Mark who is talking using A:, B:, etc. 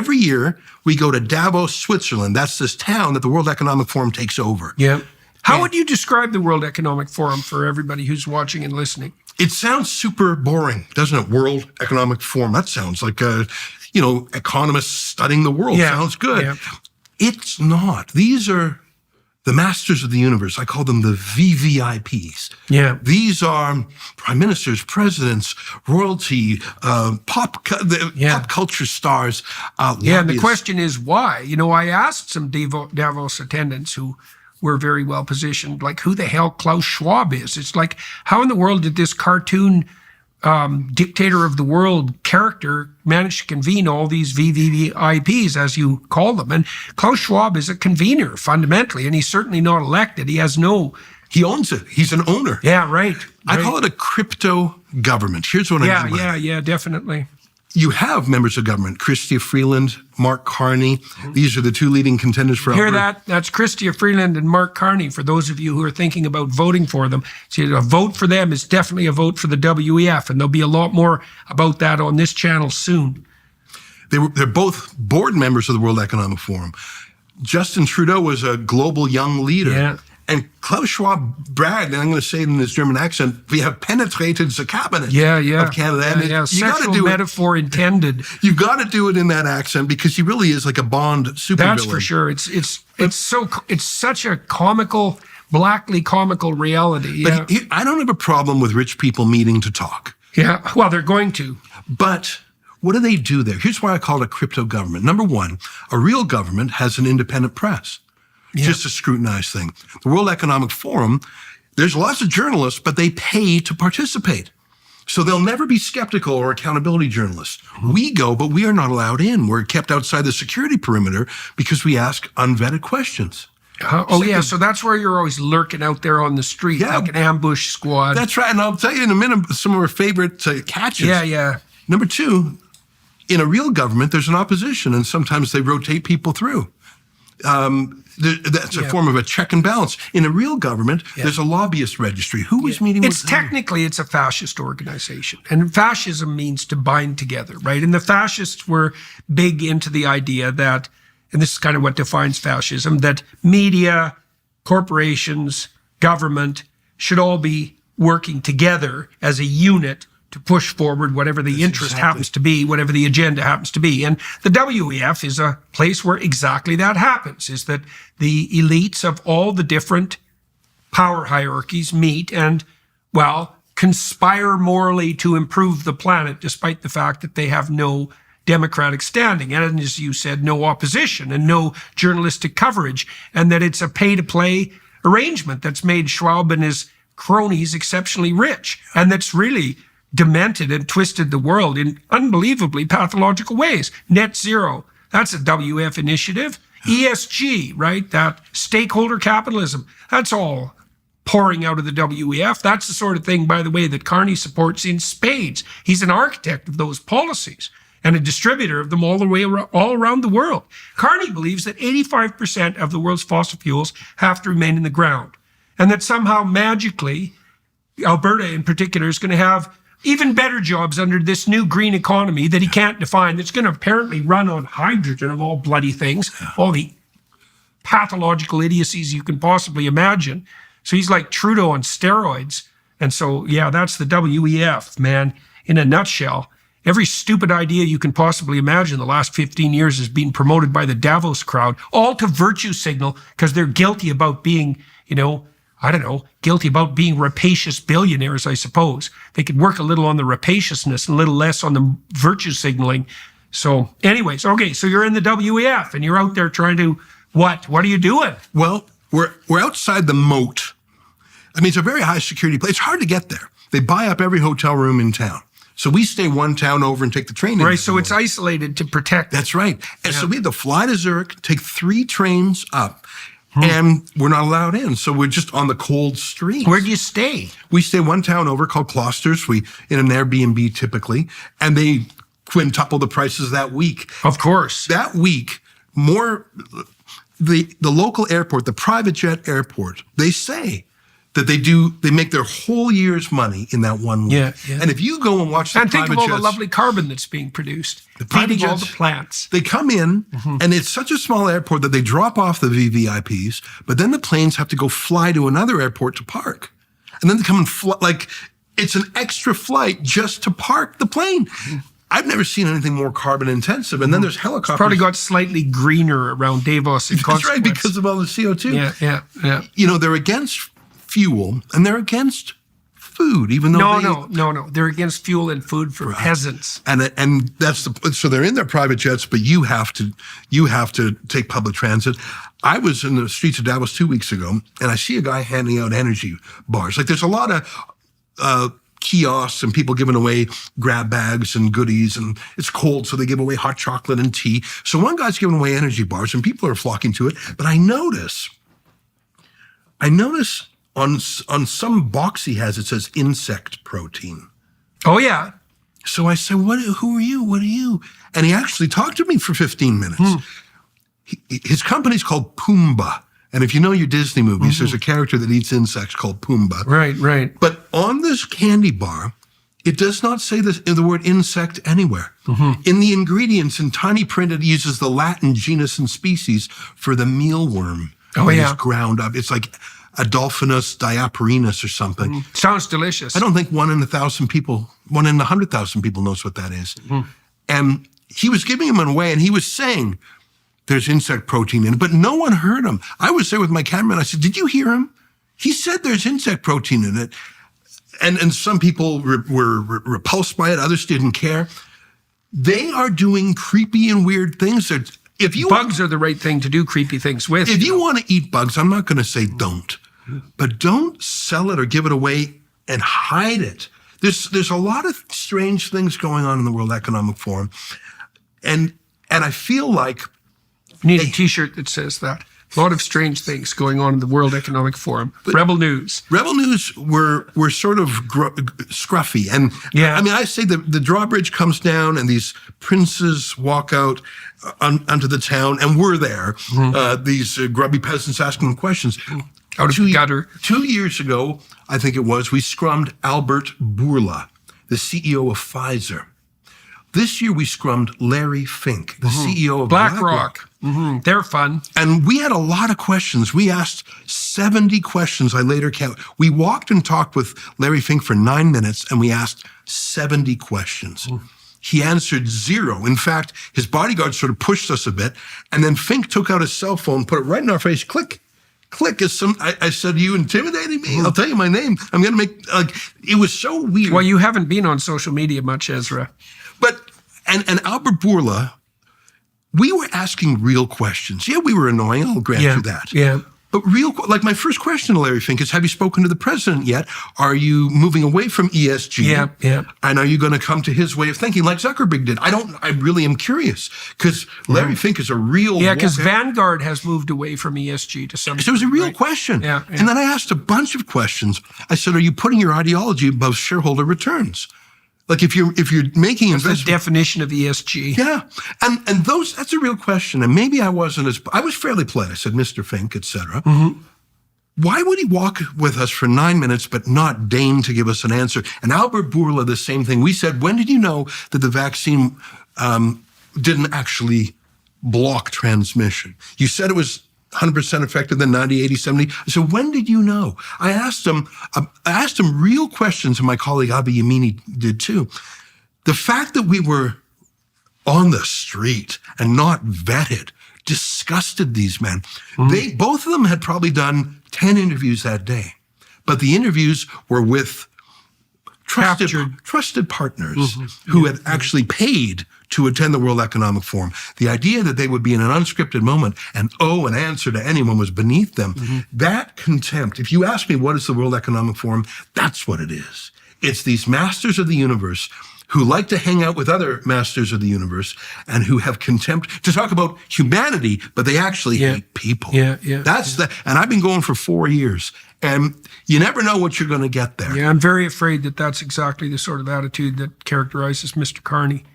A: every year we go to Davos, Switzerland. That's this town that the World Economic Forum takes over.
B: Yeah. How would you describe the World Economic Forum for everybody who's watching and listening?
A: It sounds super boring, doesn't it? World Economic Forum. That sounds like economists studying the world.
B: Yeah.
A: Sounds good.
B: Yeah.
A: It's not. These are the masters of the universe. I call them the VVIPs.
B: Yeah.
A: These are prime ministers, presidents, royalty, pop culture stars.
B: Yeah, and the question is why? I asked some Davos attendants who were very well positioned, like who the hell Klaus Schwab is. It's like, how in the world did this cartoon dictator of the world character manage to convene all these VVIPs, as you call them? And Klaus Schwab is a convener fundamentally, and he's certainly not elected. He has no...
A: He owns it. He's an owner.
B: Yeah, right.
A: I call it a crypto government. Here's what I mean by it.
B: Yeah, definitely.
A: You have members of government, Chrystia Freeland, Mark Carney. These are the two leading contenders for
B: Hear
A: Alberta.
B: that? That's Chrystia Freeland and Mark Carney, for those of you who are thinking about voting for them. So a vote for them is definitely a vote for the WEF, and there'll be a lot more about that on this channel soon.
A: They're both board members of the World Economic Forum. Justin Trudeau was a global young leader.
B: Yeah.
A: And Klaus Schwab bragged, and I'm going to say it in his German accent, we have penetrated the cabinet of Canada. And
B: you got to do metaphor intended.
A: You've got to do it in that accent because he really is like a Bond supervillain.
B: That's for sure. It's such a comical, blackly comical reality.
A: But I don't have a problem with rich people meeting to talk.
B: Yeah, well, they're going to.
A: But what do they do there? Here's why I call it a crypto government. Number one, a real government has an independent press.
B: Yeah.
A: Just a scrutinized thing. The World Economic Forum, there's lots of journalists, but they pay to participate. So they'll never be skeptical or accountability journalists. We go, but we are not allowed in. We're kept outside the security perimeter because we ask unvetted questions.
B: So that's where you're always lurking out there on the street, like an ambush squad.
A: That's right, and I'll tell you in a minute some of our favorite catches.
B: Yeah.
A: Number two, in a real government, there's an opposition, and sometimes they rotate people through. That's a form of a check and balance. In a real government, there's a lobbyist registry. Who is meeting with
B: Technically, it's a fascist organization. And fascism means to bind together, right? And the fascists were big into the idea that, and this is kind of what defines fascism, that media, corporations, government should all be working together as a unit to push forward whatever the interest happens to be, whatever the agenda happens to be. And the WEF is a place where exactly that happens, is that the elites of all the different power hierarchies meet and, conspire morally to improve the planet, despite the fact that they have no democratic standing. And as you said, no opposition and no journalistic coverage, and that it's a pay-to-play arrangement that's made Schwab and his cronies exceptionally rich, and that's really demented and twisted the world in unbelievably pathological ways. Net zero, that's a WEF initiative. ESG, right? That stakeholder capitalism, that's all pouring out of the WEF. That's the sort of thing, by the way, that Carney supports in spades. He's an architect of those policies and a distributor of them all around the world. Carney believes that 85% of the world's fossil fuels have to remain in the ground, and that somehow magically, Alberta in particular is going to have even better jobs under this new green economy that he can't define, that's going to apparently run on hydrogen of all bloody things, all the pathological idiocies you can possibly imagine. So he's like Trudeau on steroids. And so, that's the WEF, man, in a nutshell. Every stupid idea you can possibly imagine the last 15 years is being promoted by the Davos crowd, all to virtue signal because they're guilty about being, guilty about being rapacious billionaires, I suppose. They could work a little on the rapaciousness and a little less on the virtue signaling. So anyways, okay, so you're in the WEF and you're out there trying to, what? What are you doing?
A: Well, we're outside the moat. I mean, it's a very high security place. It's hard to get there. They buy up every hotel room in town. So we stay one town over and take the train.
B: Right, so it's isolated to protect.
A: That's right. And so we had to fly to Zurich, take 3 trains up. And we're not allowed in. So we're just on the cold streets.
B: Where do you stay?
A: We stay one town over called Closters. We in an Airbnb typically. And they quintuple the prices that week.
B: Of course.
A: That week, the local airport, the private jet airport, they say that they make their whole year's money in that one week.
B: Yeah, yeah.
A: And if you go and watch the
B: And think
A: private
B: of all
A: jets,
B: the lovely carbon that's being produced,
A: private
B: feeding all the
A: jets,
B: plants.
A: they come in, and it's such a small airport that they drop off the VVIPs, but then the planes have to go fly to another airport to park. And then they come and fly, like it's an extra flight just to park the plane. I've never seen anything more carbon intensive. And then there's helicopters.
B: Probably got slightly greener around Davos.
A: That's right, because of all the CO2.
B: Yeah.
A: You know, they're against fuel and they're against food, even though
B: No. They're against fuel and food for peasants.
A: And that's so they're in their private jets, but you have to take public transit. I was in the streets of Davos 2 weeks ago, and I see a guy handing out energy bars. Like there's a lot of kiosks and people giving away grab bags and goodies, and it's cold, so they give away hot chocolate and tea. So one guy's giving away energy bars, and people are flocking to it. But I notice on some box he has, it says insect protein.
B: Oh yeah.
A: So I said, who are you? What are you? And he actually talked to me for 15 minutes. His company's called Pumbaa. And if you know your Disney movies, there's a character that eats insects called Pumbaa.
B: Right.
A: But on this candy bar, it does not say the word insect anywhere. In the ingredients, in tiny print, it uses the Latin genus and species for the mealworm.
B: Oh, yeah.
A: It's ground up. It's like Adolphinus diaporinus or something.
B: Sounds delicious.
A: I don't think 1 in 1,000 people, 1 in 100,000 people knows what that is. And he was giving them away, and he was saying, there's insect protein in it, but no one heard him. I was there with my camera, and I said, did you hear him? He said there's insect protein in it. And some people were repulsed by it. Others didn't care. They are doing creepy and weird things.
B: Bugs are the right thing to do creepy things with.
A: If you want to eat bugs, I'm not going to say don't. But don't sell it or give it away and hide it. There's a lot of strange things going on in the World Economic Forum. And I feel like
B: you need a T-shirt that says that. A lot of strange things going on in the World Economic Forum. Rebel News.
A: Rebel News were sort of scruffy. And
B: yeah.
A: I mean, I say the drawbridge comes down and these princes walk out onto the town, and we're there. These grubby peasants asking them questions.
B: Out of the gutter.
A: 2 years ago, I think it was, we scrummed Albert Bourla, the CEO of Pfizer. This year, we scrummed Larry Fink, the CEO of BlackRock.
B: They're fun.
A: And we had a lot of questions. We asked 70 questions. I later counted. We walked and talked with Larry Fink for 9 minutes, and we asked 70 questions. He answered 0. In fact, his bodyguard sort of pushed us a bit, and then Fink took out his cell phone, put it right in our face, click. I said, you intimidating me? I'll tell you my name. I'm going to make, it was so weird.
B: Well, you haven't been on social media much, Ezra.
A: But, and Albert Bourla, we were asking real questions. Yeah, we were annoying. I'll grant you that.
B: Yeah.
A: But like my first question to Larry Fink is, have you spoken to the president yet? Are you moving away from ESG?
B: Yeah.
A: And are you going to come to his way of thinking like Zuckerberg did? I really am curious, because Larry Fink is a real...
B: Yeah, because Vanguard has moved away from ESG to some...
A: So it was a real question.
B: Yeah.
A: And then I asked a bunch of questions. I said, are you putting your ideology above shareholder returns? Like if you're making investments,
B: the definition of ESG.
A: Yeah, and that's a real question. And maybe I was fairly polite. I said, Mr. Fink, etc. Why would he walk with us for 9 minutes but not deign to give us an answer? And Albert Bourla, the same thing. We said, when did you know that the vaccine didn't actually block transmission? You said it was 100% effective, then 90, 80, 70. So when did you know? I asked him real questions, and my colleague Avi Yamini did too. The fact that we were on the street and not vetted disgusted these men. Both of them had probably done 10 interviews that day, but the interviews were with trusted partners who had actually paid to attend the World Economic Forum. The idea that they would be in an unscripted moment and owe an answer to anyone was beneath them. That contempt, if you ask me what is the World Economic Forum, that's what it is. It's these masters of the universe who like to hang out with other masters of the universe and who have contempt to talk about humanity, but they actually hate people. That's and I've been going for 4 years, and you never know what you're going to get there.
B: Yeah, I'm very afraid that that's exactly the sort of attitude that characterizes Mr. Carney.